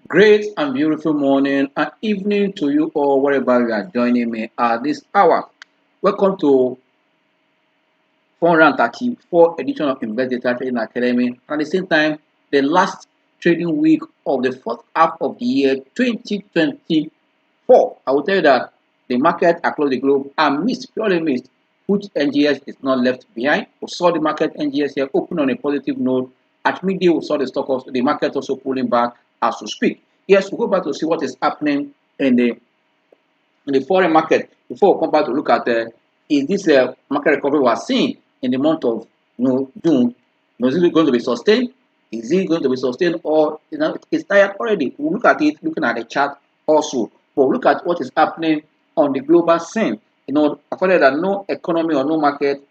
Great and beautiful morning and evening to you all, wherever you are joining me at this hour. Welcome to 434 edition of Investdata Trading Academy. And at the same time, the last trading week of the first half of the year 2024. I will tell you that the market across the globe are missed, purely missed, which NGX is not left behind. We saw the market NGX here open on a positive note. At midday, we saw the market also pulling back as we speak. Yes, we'll go back to see what is happening in the foreign market before we come back to look at is this market recovery we are seeing in the month of June. Is it going to be sustained? Is it going to be sustained, or it's tired already? We'll look at it looking at the chart also. But we'll look at what is happening on the global scene. I find that no economy or no market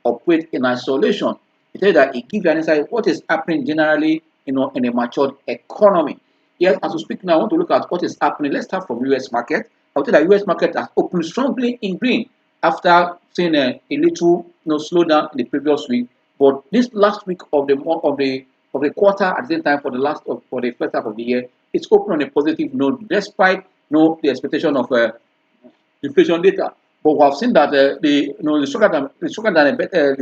operate in isolation. It says that it gives you an insight what is happening generally in a matured economy. Yes, as we speak now, I want to look at what is happening. Let's start from US market. I would say that US market has opened strongly in green after seeing a little slowdown in the previous week. But this last week of the quarter at the same time for the first half of the year, it's open on a positive note despite the expectation of inflation data. But we have seen that the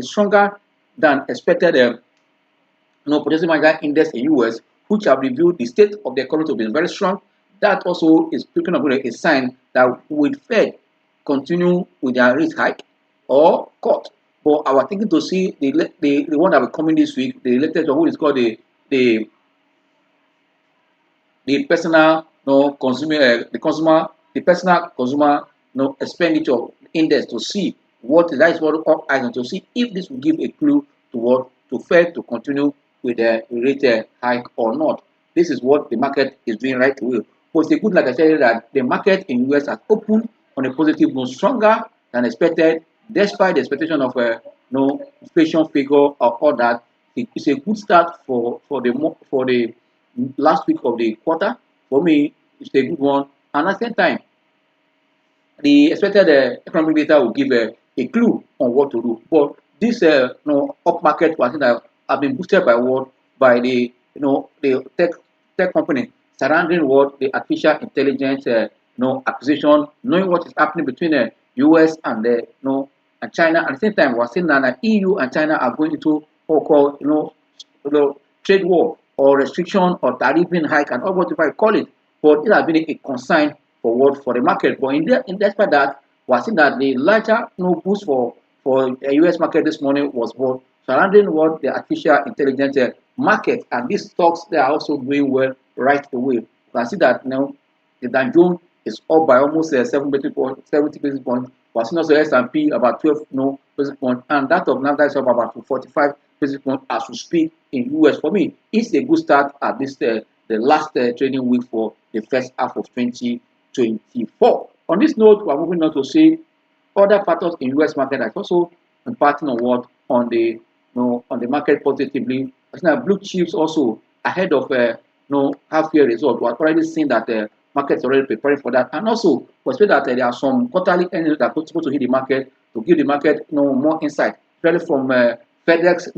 stronger than expected purchasing manager index in US, which have reviewed the state of the economy to be very strong. That also is picking up a sign that will Fed continue with their rate hike or cut. But I was thinking to see the one that will come in this week, the latest one, which is called the personal consumer the personal consumer expenditure index, to see what that is what all eyes on, to see if this will give a clue to what to Fed to continue with the rate hike or not. This is what the market is doing right away. But it's a good, like I said, that the market in US has opened on a positive note, stronger than expected, despite the expectation of no inflation figure or all that. It's a good start for the last week of the quarter. For me, it's a good one. And at the same time, the expected economic data will give a clue on what to do. But this up market was that have been boosted by what, by the tech company surrounding what the artificial intelligence acquisition, knowing what is happening between the US and and China. At the same time, we're seeing that the EU and China are going into what we call trade war or restriction or tariff hike and all whatever you call it. But it has been a concern for the market. But in despite that, we're seeing that the larger boost for the US market this morning was what surrounding what the artificial intelligence market, and these stocks they are also doing well right away. You can see that now the Dow Jones is up by almost 70 basis points. We're seeing also S&P about 12 basis points, and that of Nasdaq is up about 45 basis points as we speak in US. For me, it's a good start at this the last trading week for the first half of 2024. On this note, we're moving on to see other factors in US market that's also impacting on what on the market positively. Now, blue chips also ahead of half year result. We're already seeing that the market is already preparing for that, and also we expect that there are some quarterly earnings that are supposed to hit the market to give the market more insight, especially from FedEx.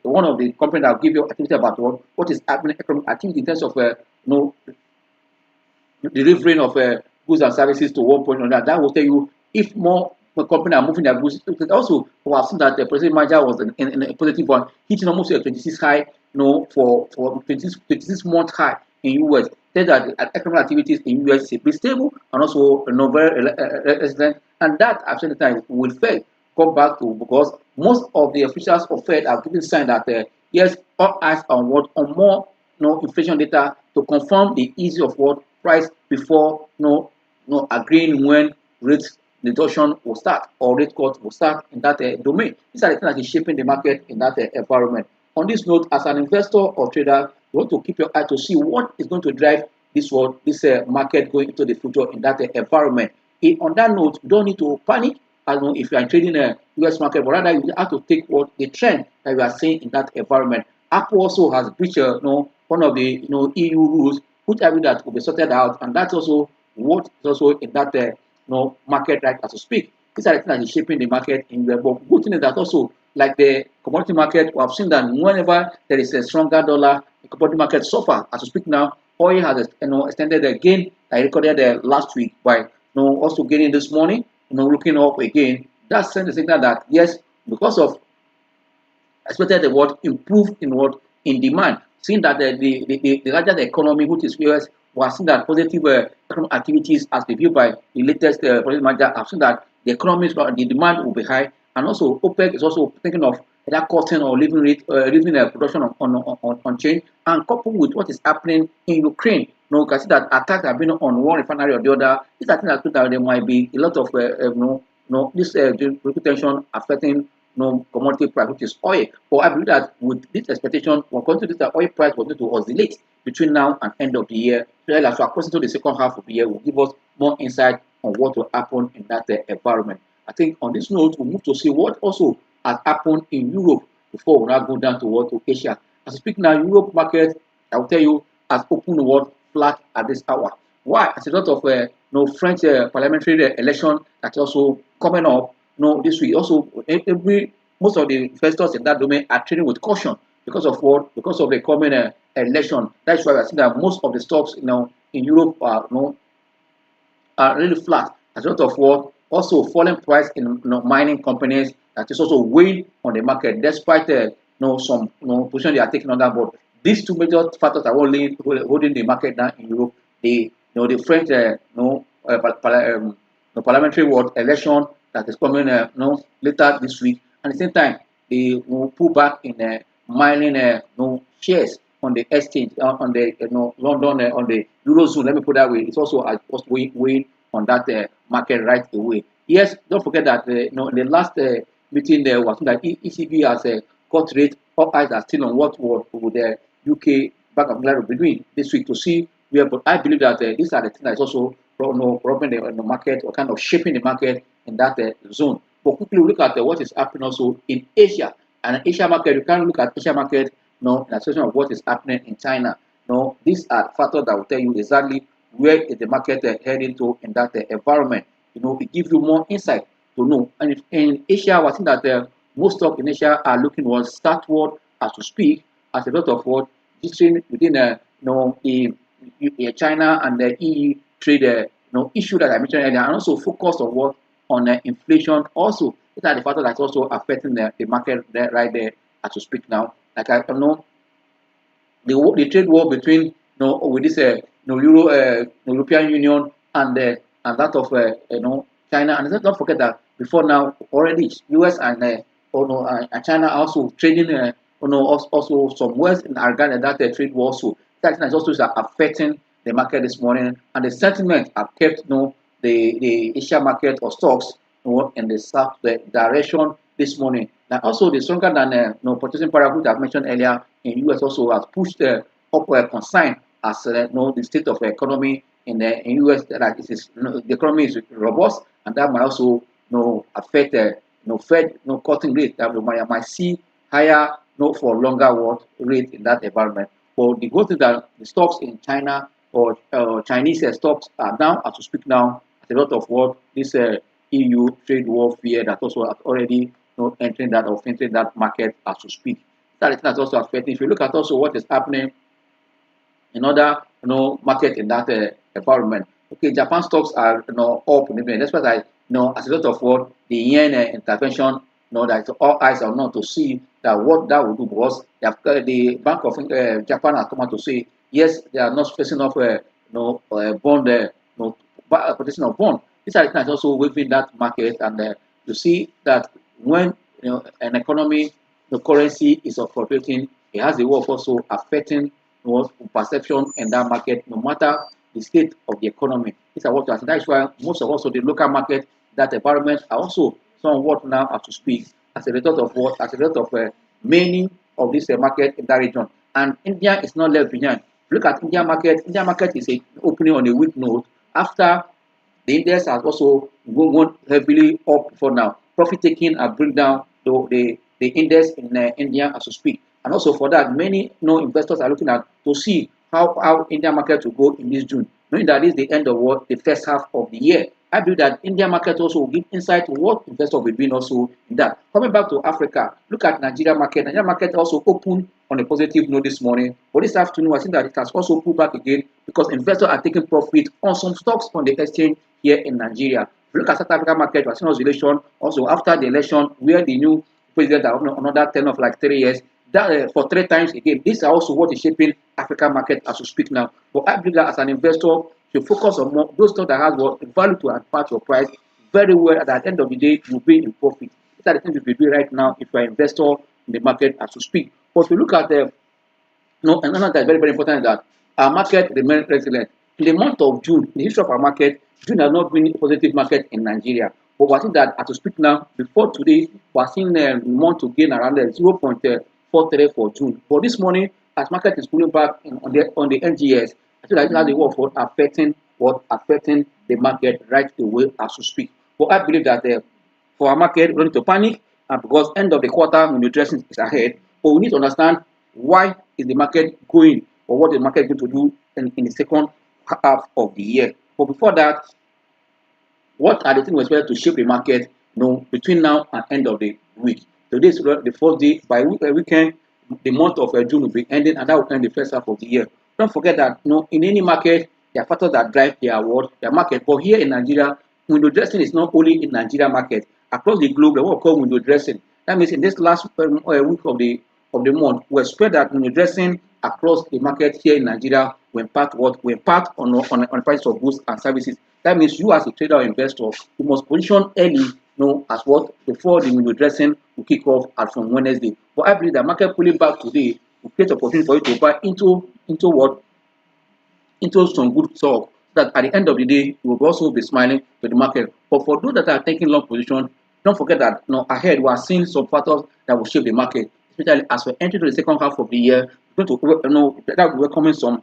One of the companies that will give you activity about what is happening economic activity in terms of delivering of goods and services to one point or another. That will tell you if more companies are moving their goods. Also, we have seen that the president manager was in a positive one, hitting almost a 26 high, for 26 month high in US. Said that the economic activities in US is a bit stable and also very resilient, and that at the time will Fed come back to, because most of the officials of Fed have given sign that yes, all eyes on what on more inflation data to confirm the ease of what price before agreeing when rate reduction will start or rate cut will start in that domain. These are the things that is shaping the market in that environment. On this note, as an investor or trader, you want to keep your eye to see what is going to drive this market going into the future in that environment. On that note, you don't need to panic. I know if you are trading a US market, but rather you have to take what the trend that you are seeing in that environment. Apple also has breached one of the EU rules, which I mean that will be sorted out, and that's also what is also in that market right as we speak. These are the things that is shaping the market in the book. Good thing is that also, like the commodity market, we have seen that whenever there is a stronger dollar, the commodity market suffer as we speak now. oil has extended the gain I recorded last week by also gaining this morning, looking up again. That sends the signal that yes, because of expected the what improve in what in demand, seeing that the larger the economy, which is US, was seeing that positive economic activities as reviewed by the latest policy manager have seen that the economy the demand will be high, and also OPEC is also thinking of that cutting or leaving rate, leaving production on change, and coupled with what is happening in Ukraine. You can see that attacks have been on one refinery or the other. These are things that there might be a lot of this geopolitical tension affecting commodity price, which is oil. But I believe that with this expectation, we're going to this the oil price will going to oscillate between now and end of the year. So as we are close to the second half of the year, will give us more insight on what will happen in that environment. I think on this note, we move to see what also has happened in Europe before we now go down to Asia. As we speak now, Europe market, I will tell you, has opened the world flat at this hour. Why? As a lot of French parliamentary election that's also coming up this week. Also, most of the investors in that domain are trading with caution because of what? Because of the coming election. That's why I see that most of the stocks in Europe are really flat as a result of what? Also falling price in mining companies that is also weighing on the market despite some position they are taking on that board. These two major factors are only holding the market down in Europe. The French the parliamentary world election that is coming later this week, and at the same time they will pull back in mining shares on the exchange on the London on the eurozone. Let me put that way. It's also weighing on that market right away. Yes, don't forget that in the last meeting there was that ECB has cut rate. All eyes are still on what would the UK Bank of England will be doing this week to see where. But I believe that these are the things that is also robbing the market or kind of shaping the market in that zone. But quickly look at what is happening also in Asia. And Asia market, you can look at Asia market in a situation of what is happening in China. These are factors that will tell you exactly where is the market heading to in that environment. It gives you more insight to know. And if in Asia, I think that most stock in Asia are looking towards startward as to speak as a lot of what within China and the EU trade issue that I mentioned earlier, and also focus on what on inflation. Also, these are the factors that's also affecting the market there, right there as we speak now. Like I know the trade war between with this European Union and that of China, and let's not forget that before now already US and and China are also trading also some words in regard that trade war. So that is also affecting the market this morning, and the sentiment have kept the Asia market or stocks in the south the direction this morning. Now also the stronger than purchasing power which I've mentioned earlier in US also has pushed the upward concern as the state of the economy in US that it is the economy is robust, and that might also affect Fed cutting rate that we might see higher for longer rate in that environment. But the good thing that the stocks in China or Chinese stocks are now as we speak now a lot of what this EU trade war fear that also has already entering that or entering that market as we speak. That is also affecting. If you look at also what is happening in other market in that environment. Okay, Japan stocks are up in the that's what I as a lot of what the yen intervention that all eyes are not to see that what that will do because the Bank of Japan has come out to say yes they are not facing off bond protection of bond. These are the things also within that market, and you see that when an economy the currency is fluctuating, it has a way of also affecting perception in that market, no matter the state of the economy. These are what you are. That is why most of also the local market, that environment are also somewhat now as to speak as a result of what? As a result of many of this market in that region. And India is not left behind. Look at India market. India market is opening on a weak note after the index has also gone heavily up for now. Profit taking and bring down the index in India as we speak. And also for that, many investors are looking at to see how India market will go in this June. knowing that this is the end of what the first half of the year. I believe that India market also will give insight to what investors will be doing also in that. Coming back to Africa, look at Nigeria market. Nigeria market also opened on a positive note this morning, but this afternoon I think that it has also pulled back again because investors are taking profit on some stocks on the exchange here in Nigeria. If you look at South Africa market, we are seeing oscillation also after the election where the new president are on another term of like 3 years. That for 3 times again. These are also what is shaping African market as we speak now. But I believe that as an investor, you focus on more those stocks that has what value to impact your price very well. At the end of the day, you'll be in profit. These are the things you will do right now if you are an investor in the market as we speak. But if you look at the no, another that is very, very important is that our market remains resilient. In the month of June, in the history of our market, June has not been a positive market in Nigeria. But we're seeing that as we speak now, before today, we're seeing the month to gain around 0.43 for June. But this morning, as market is pulling back on the NGX, I think that has the work for affecting the market right away as we speak. But I believe that for our market, we don't need to panic because end of the quarter when the dressing is ahead. But we need to understand why is the market going or what the market is going to do in the second half of the year. But before that, what are the things we expect to shape the market between now and end of the week? Today is the fourth day. By weekend, the month of June will be ending, and that will end the first half of the year. Don't forget that in any market, there are factors that drive their market. But here in Nigeria, window dressing is not only in Nigeria market. Across the globe, what we call window dressing. That means in this last week of the month, we expect that window dressing across the market here in Nigeria will impact on the price of goods and services. That means you as a trader or investor, you must position early, as what before the window dressing will kick off as from Wednesday. But I believe that market pulling back today will create opportunity for you to buy into some good stock, so that at the end of the day you will also be smiling to the market. But for those that are taking long position, don't forget that ahead we are seeing some factors that will shape the market, especially as we enter the second half of the year. We're going to that will welcome some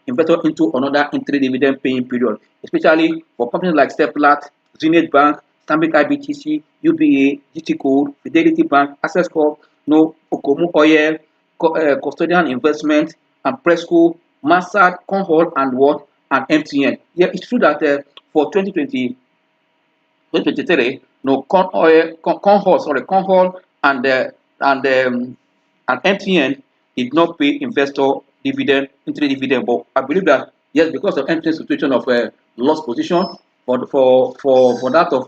investors into another interim dividend paying period, especially for companies like Seplat, Zenith Bank, Stanbic IBTC, UBA, GT Code, Fidelity Bank, Access Corp, Okomu Oil, Custodian Investment, and Presco, Massad, Conhol, and MTN. Yeah, it's true that for 2023, Conhol and MTN did not pay investor interim dividend. But I believe that yes, because of MTN situation of lost position for that of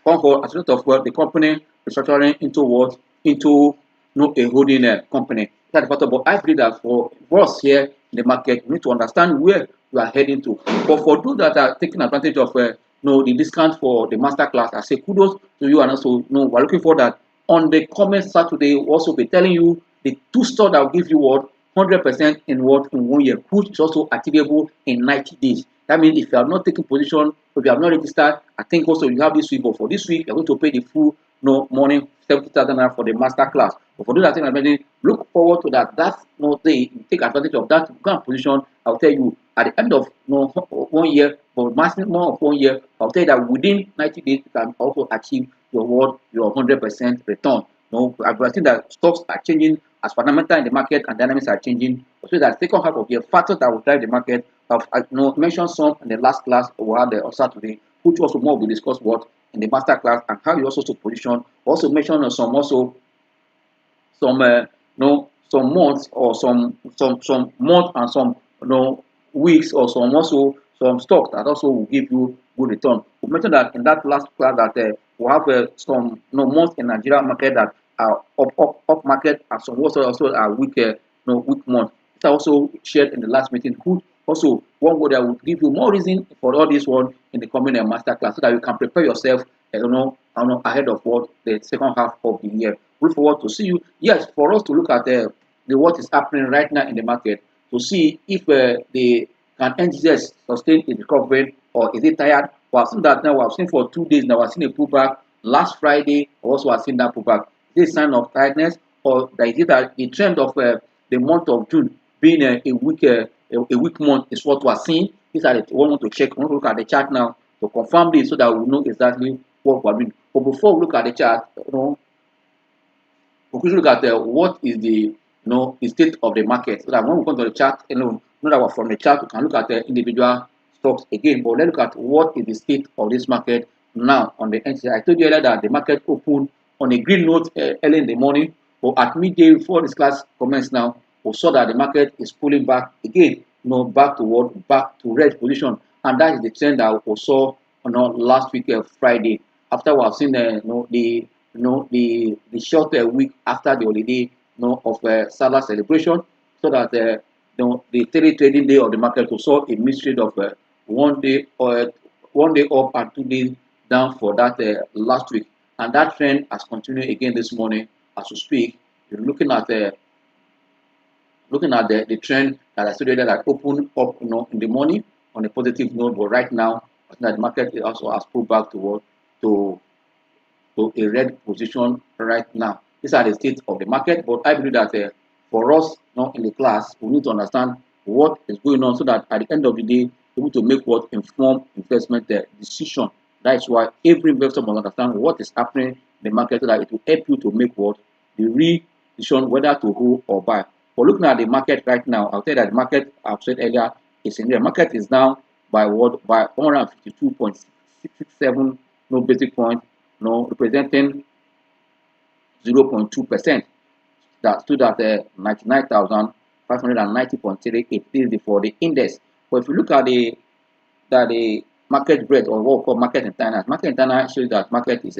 Conhol, as a result of the company restructuring into a holding company. That's part of. But I believe that for us here in the market, we need to understand where we are heading to. But for those that are taking advantage of the discount for the masterclass, I say kudos to you, and also we're looking for that on the comment Saturday. We'll also be telling you the two stocks that will give you 100% in 1 year, which is also achievable in 90 days. That means if you have not taken position, if you have not registered, I think also you have this week. But for this week, you're going to pay the full morning 70,000 naira for the master class. But for those that think look forward to that. That's day you take advantage of that kind of position. I'll tell you at the end of 1 year, but maximum of 1 year, I'll tell you that within 90 days you can also achieve your 100% return. I think that stocks are changing as fundamental in the market and dynamics are changing. So that second half of the year, factors that will drive the market. I've mentioned some in the last class we had on Saturday, which also more will discuss in the master class and how you also to position. Also mention some months or some month and some weeks or some stocks that also will give you good return. We mentioned that in that last class that we have some months in Nigeria market that are up market and some also are weak weak month. It's also shared in the last meeting. Who also one word that will give you more reason for all this one in the coming master class, so that you can prepare yourself ahead of the second half of the year. Look forward to see you. Yes, for us to look at the what is happening right now in the market to see if the NGX sustain its recovery or is it tired. We have seen that now. We have seen for 2 days now. We have seen a pullback. Last Friday, also have seen that pullback. Is it a sign of tiredness, or is it that the trend of the month of June being a weak month is what we are seeing? These are the one want to check. We want to look at the chart now to confirm this so that we know exactly what we are doing. But before we look at the chart, we could look at what is the state of the market. So that when we come to the chart alone, know that from the chart we can look at the individual stocks again, but let's look at what is the state of this market now on the NGX. I told you earlier that the market opened on a green note early in the morning, but at midday before this class commenced now, we saw that the market is pulling back again, back to what? Back to red position, and that is the trend that we saw last week Friday, after we have seen the short week after the holiday of Salah celebration, so that the 3 trading day of the market we saw a mixed trade of 1 day or 1 day up and 2 days down for that last week, and that trend has continued again this morning as we speak. You're looking at the trend that I stated that opened up in the morning on a positive note, but right now I think that the market also has pulled back to a red position right now. These are the state of the market, but I believe that for us in the class, we need to understand what is going on so that at the end of the day, we able to make what informed investment decision. That is why every investor must understand what is happening in the market so that it will help you to make what the real decision whether to hold or buy. But looking at the market right now, I'll tell you that the market, I've said earlier, is in the market is down by what? By 152.67 basic point, representing 0.2%. That stood at 99,590.38. This is for the index. But if you look at the market breadth, or what we call market internal, shows that market is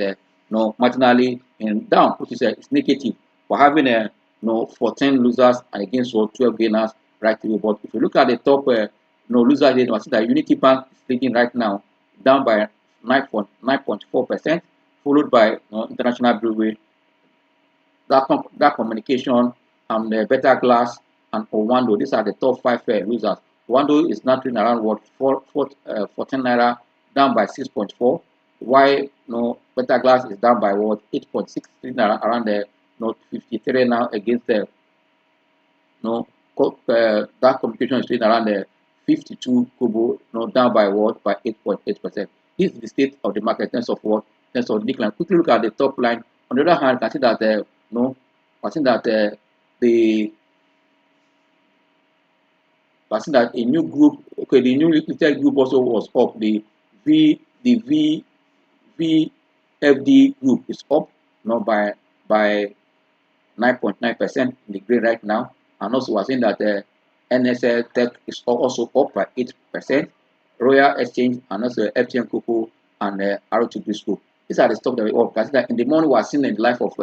marginally down, which is it's negative. We're having 14 losers and against 12 gainers right through. But if you look at the top losers, you see that Unity Bank is leading right now, down by 9.4%, followed by International Brewery, that communication, and Better Glass and Owando. These are the top 5 losers. Owando is now trading around what 14 naira, down by 6.4. While Better Glass is down by what 8.63 naira, around the 53 now against the that communication is trading around the 52 kobo, down by what by 8.8%. This is the state of the market in terms of what in terms of decline. Quickly look at the top line. On the other hand, I see that I think that a new group, okay, the new listed group also was up. The VFD group is up, by 9.9% in the green right now, and also we're seeing that NSL Tech is also up by 8%. Royal Exchange and also FTN Coco and R2 Disco. These are the stocks that we all consider. In the morning, we are seeing in the life of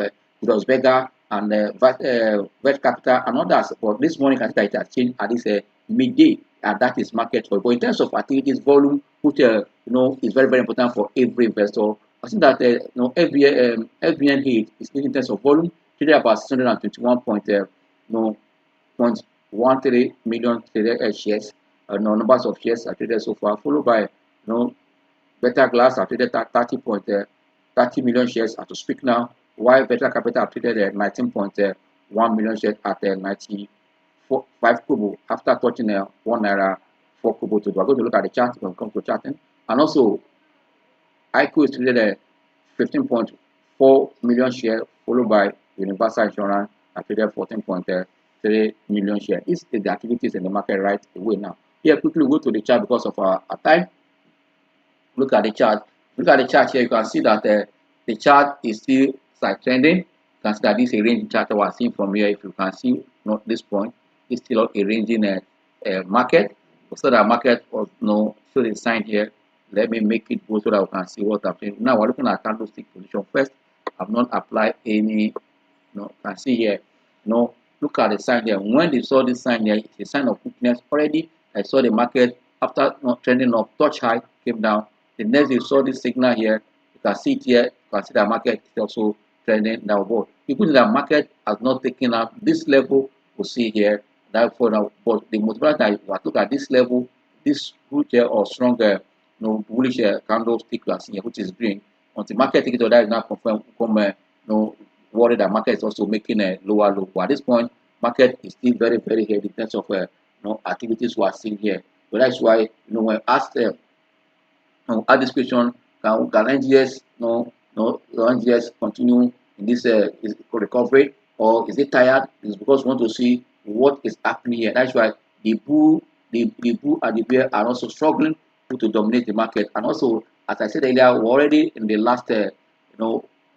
Dos Vega and Vet Capital and others. But this morning, consider it has changed at this midday, and that is market for. But in terms of activities, volume, which is very, very important for every investor. I think that FBN heat is in terms of volume, traded about 621.13 million traded shares. Numbers of shares are traded so far, followed by Better Glass are traded at 30 million shares as to speak now, while Better Capital are traded at 19.1 million shares at 95 kobo after touching 1 naira 4 kobo to do. We're going to look at the chart when it comes to charting, and also IQ is traded at 15.4 million shares, followed by Universal Insurance are traded 14.3 million shares. This is the activities in the market right away now. Here, quickly go to the chart because of our time. Look at the chart. Look at the chart here. You can see that the chart is still side trending. You can see that this is a ranging chart that we're seeing from here. If you can see, this point is still a ranging market. So that market was show the sign here. Let me make it go so that we can see what's happening. Now we're looking at candlestick position first. I've not applied any. You can see here. Look at the sign here. When they saw this sign here, it's a sign of weakness already. I saw the market after trending up, touch high, came down. The next you saw this signal here, you can see it here. You can see the market is also trending downward. Because the market has not taken up this level, we see here. Therefore, now, but the motivator that you look at this level, this good here or stronger, bullish candlestick you are seeing here, which is green. Until market take it, that is now confirmed. Worried that market is also making a lower low. But at this point, market is still very, very heavy in terms of activities we are seeing here. So that's why when asked ask this question, can NGX NGX continue in this recovery, or is it tired? It's because we want to see what is happening here. That's why the bull the bull and the bear are also struggling to dominate the market. And also, as I said earlier, we're already in the last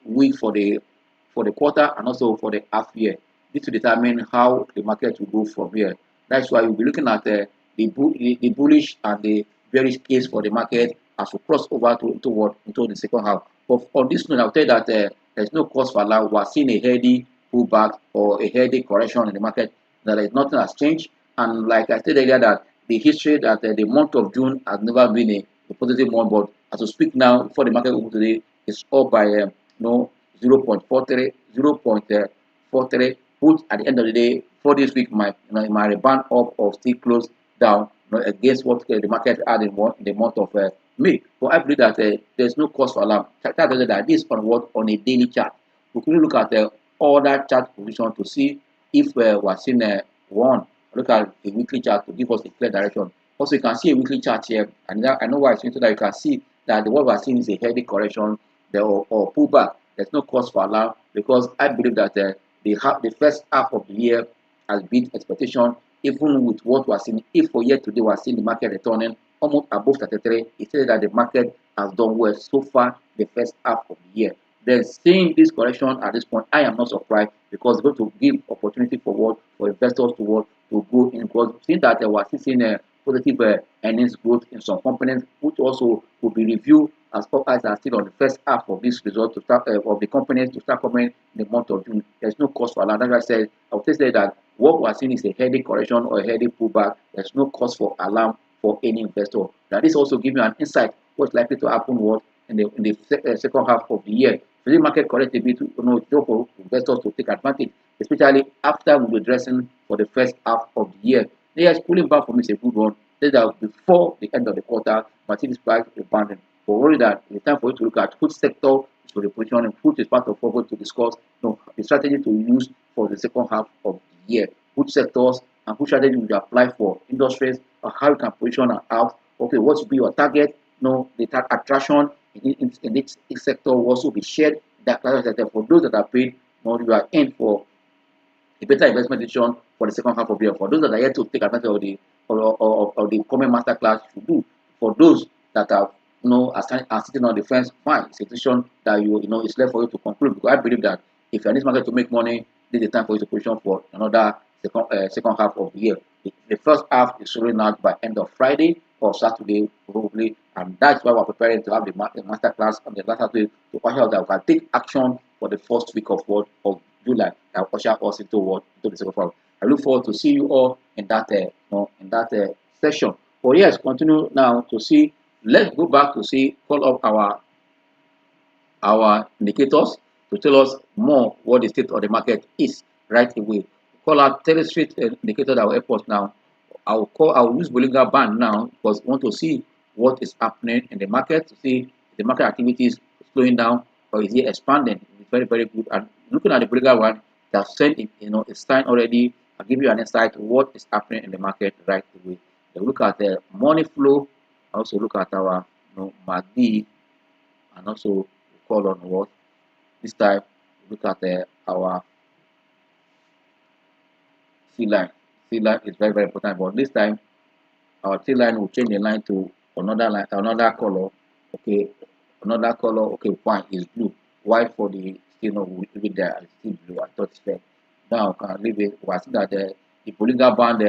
week for the quarter and also for the half year. This will determine how the market will go from here. That's why we'll be looking at the bullish and the bearish case for the market as we cross over into the second half. But on this note, I'll tell you that there's no cause for alarm. We're seeing a healthy pullback or a healthy correction in the market. That is nothing has changed. And like I said earlier, that the history that the month of June has never been a positive month, but as we speak now, before the market open today, it's up by 0.43, 0.43, which at the end of the day, for this week, my rebound up or still close down against what the market had in the month of May. But I believe that there's no cause for alarm. That this on a daily chart. We can look at the other chart position to see if we're seeing one. Look at the weekly chart to give us a clear direction. Also, you can see a weekly chart here, and I know why it's so that you can see that what we're seeing is a heavy correction or pullback. There's no cause for alarm because I believe that the first half of the year has beat expectation, even with what we're seeing. If for year today we're seeing the market returning almost above 33, it says that the market has done well so far the first half of the year. Then seeing this correction at this point, I am not surprised because it's going to give opportunity for investors to go in, because seeing that we're seeing a positive earnings growth in some components, which also will be reviewed as far as are still on the first half of this result to start of the companies to start coming in the month of June. There's no cause for alarm. As I said, I would say that what we're seeing is a heavy correction or a heavy pullback. There's no cause for alarm for any investor. Now, this also gives you an insight what's likely to happen in the second half of the year. So the market correct a bit for investors to take advantage, especially after we're dressing for the first half of the year. Yes, pulling back for me is a good one. That before the end of the quarter, Mercedes price rebounding. But worry that it's time for you to look at which sector is for the position and which is part of what we're going to discuss. The strategy to use for the second half of the year. Which sectors and which strategy will you apply for industries, or how you can position out. Okay, what should be your target? The attraction in this sector will also be shared. That for those that are paid, you are in for a better investment decision for the second half of the year. For those that are yet to take advantage of the coming masterclass, you do. For those that are are sitting on the fence, fine. It's a decision that it's left for you to conclude. Because I believe that if you're in this market to make money, this is the time for you to position for another second half of the year. The first half is rolling out by end of Friday or Saturday probably, and that's why we're preparing to have the masterclass on the last Saturday to usher that we can take action for the first week of July. That will usher us into the second half. I look forward to see you all in that session. But yes, continue now to see. Let's go back to see call up our indicators to tell us more what the state of the market is right away. Call out Street indicator that will help us now. I'll use Bollinger Band now because we want to see what is happening in the market, to see if the market activity is slowing down or is it expanding. It's very, very good. And looking at the Bollinger one, they have sent a sign already. I'll give you an insight what is happening in the market right away. They look at the money flow, also look at our MACD, and also call on what this time look at our C line. C line is very, very important, but this time our C line will change the line to another line, another color. Okay, another color. Okay, fine, is blue. White for the will leave it there. It's still blue. I thought it's red. Now can leave it. We see that the Bollinger Band,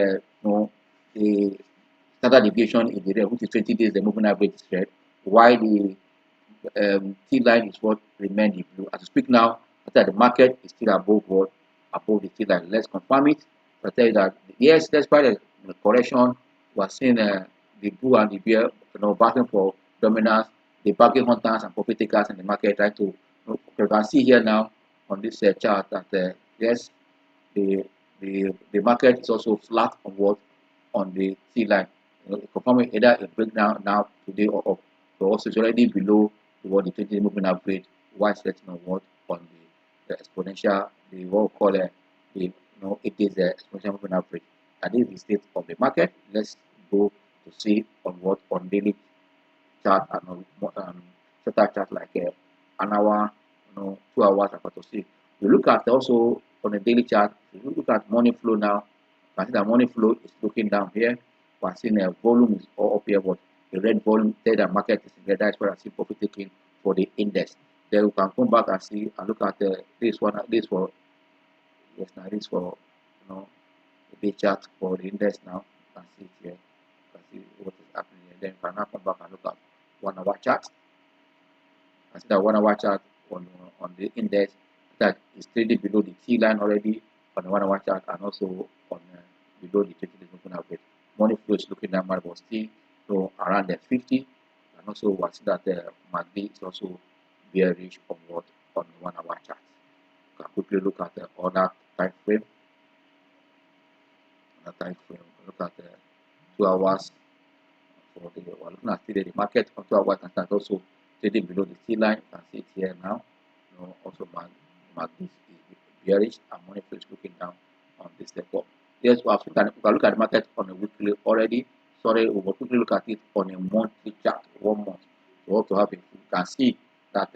the standard deviation is the red, which is 20 days. The moving average is red. While the T line is what remained in blue. As we speak now, after the market is still above the T line. Let's confirm it. I tell you that yes, despite the correction, we are seeing the bull and the bear, battling for dominance. The bargain hunters and profit takers in the market try to. You can see here now on this chart that yes, the market is also flat on the T line. Confirming either a breakdown now today or up. So also it's already below the 20 moving average. Why setting on on the exponential, what we call it is the exponential moving average. And this is the state of the market. Let's go to see on daily chart and on chart like an hour, 2 hours, to see. We look at also on the daily chart. If you look at money flow now, you can see that money flow is looking down here. we're seeing a volume is all up here, but the red volume there, the market is in there. That's where I see profit taking for the index. Then we can come back and see and look at this one. This for yes, now this for the day chart for the index now. You can see it here. You can see what is happening here. Then you can now come back and look at 1 hour chart. I see that 1 hour chart on the index that is trading below the T line already on the 1 hour chart, and also on below the 20-day moving average. Money flow is looking down, but still around the 50, and also we see that MACD is also bearish onward on the 1 hour chart. You can quickly look at the other time frame. Look at the 2 hours for the we're looking at the market on 2 hours and start also trading below the T line. You can see it here now. Also MACD is bearish and money flow is looking down on this step up. Yes, we can look at the market on a weekly already. Sorry, we will quickly look at it on a monthly chart, 1 month. We want to have it. You can see that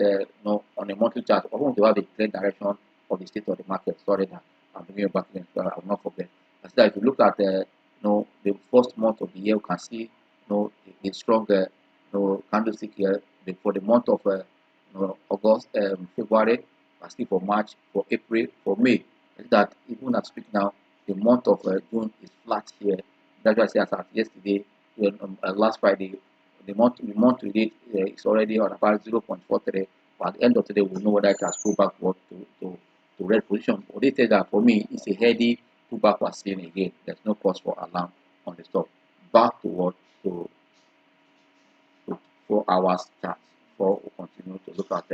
on a monthly chart, we want to have a trend direction of the state of the market. Sorry that I'm bringing it back again, so I will not forget. As that if you look at the first month of the year, you can see the stronger candlestick here for the month of August, February, and still for March, for April, for May. That even as speak now, the month of June is flat here. That's why I say as at yesterday, last Friday, the month to date is already on about 0.43. But at the end of the day, we'll know whether it has pulled backward to red position. But they say that for me, it's a heady pullback we're seeing again. There's no cause for alarm on the stock. Back to what to 4 hours chart. Before we continue to look at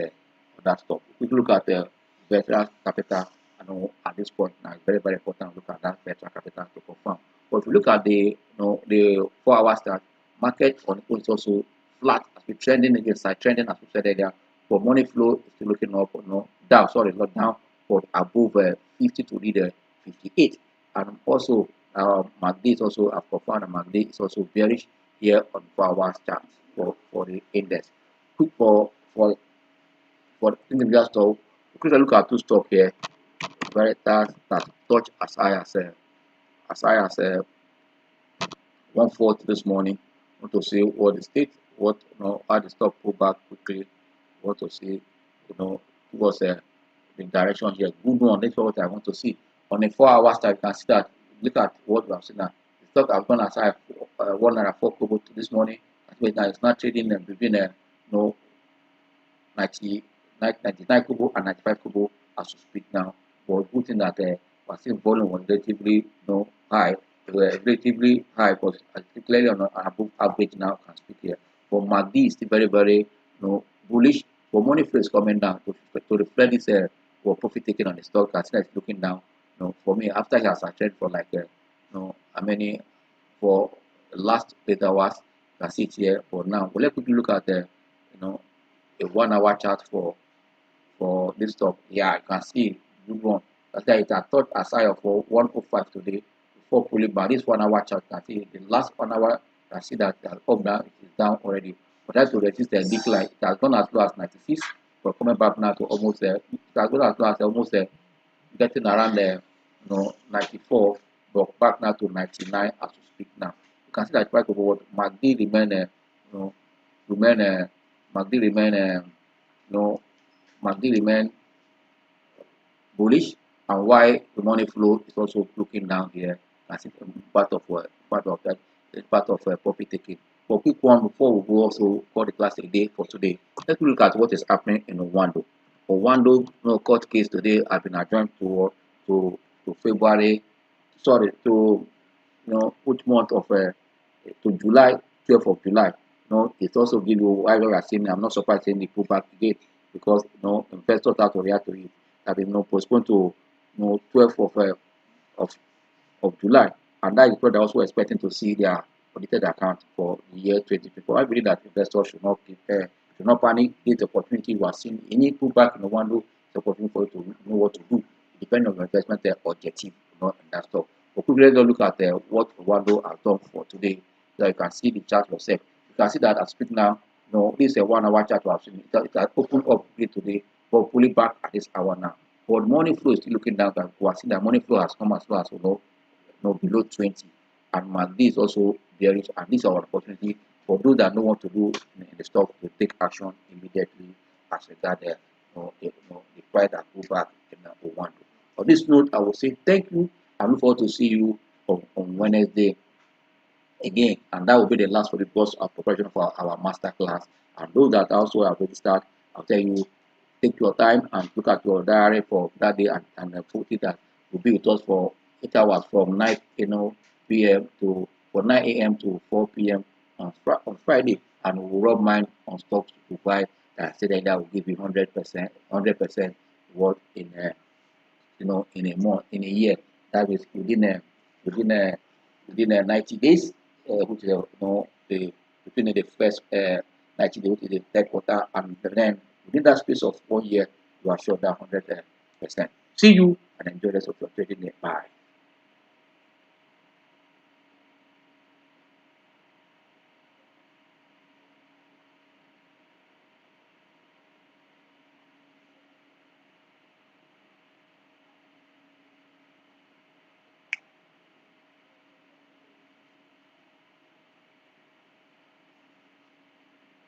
that stock. If you look at the veteran capital, I know at this point now it's very, very important to look at that veteran capital to confirm. But if you look at the the 4 hours chart, market on its own is also flat as we trending against side trending as we said earlier. For money flow is still looking up, down, sorry, not down, but above 50 to lead 58. And also MACD is also I've confirmed that MACD is also bearish here on 4 hours chart for the index. Quick for individual stock, quickly look at two stocks here. Veritas that touch as high as 140 this morning. Want to see what the state, what how the stock pull back quickly. Want to see towards the direction here. Good one. That's what I want to see. On a 4 hours time, you can see that. Look at what we have seen now. The stock has gone as high as 104 kobo this morning. Now it's not trading between 99 kobo and 95 kobo as we speak now. But good thing that we're seeing volume was relatively high. Relatively high, but clearly on above average now can speak here. But MACD is still very, very bullish. But money flow is coming down to reflect this for profit taking on the stock. As it's looking down. For me, after he has trend for like how many for the last 8 hours, you can see it here for now. But let's quickly look at the a 1 hour chart for this stock. Yeah, you can see good one. That's why it has touched as high of 105 today before pulling back. This 1 hour chart, you can see the last 1 hour, you can see that it has come down, it is down already. But that's to resist the decline. It has gone as low as 96, but coming back now to almost it has gone as low as almost getting around 94, but back now to 99 as we speak now. You can see that price of what MACD remain bullish, and why the money flow is also looking down here. As part of profit taking. For quick one before we go also call the class a day for today. Let's look at what is happening in Owando. Owando court case today has been adjourned to February. Sorry, to which month of to July, 12th of July. It also give you why we are seeing. I'm not surprised seeing the pullback again because investors have to react to it. Have been postponed to 12th of July, and that is what they're also expecting to see their audited account for the year 2024. I believe that investors should not panic. It's the opportunity we are seeing. Any pullback in the window, it's opportunity for you to know what to do, depending on your investment objective, in that stock. But quickly let's look at what Wando has done for today. So you can see the chart yourself. You can see that I speak now. This is a 1 hour chart we have seen. It has opened up today, but pulling back at this hour now. But money flow is still looking down. We are seeing that money flow has come as low as below 20. and this also bearish, and this is our opportunity for those that don't want to do in the stock to take action immediately as regard the price that go back in the one. On this note, I will say thank you. I look forward to see you on Wednesday again, and that will be the last for the course of preparation for our master class. And those that also have registered, I'll tell you, take your time and look at your diary for that day, and put it that will be with us for 8 hours from 9 p.m. to 9 a.m. to 4 p.m. On Friday, and we'll rub mind on stocks to buy that said that will give you 100% what in in a month, in a year. That is within a within 90 days, which is the within the first 90 days, which is the third quarter, and then within that space of 1 year, you are sure that 100%. See you and enjoy the rest of your trading day. Bye.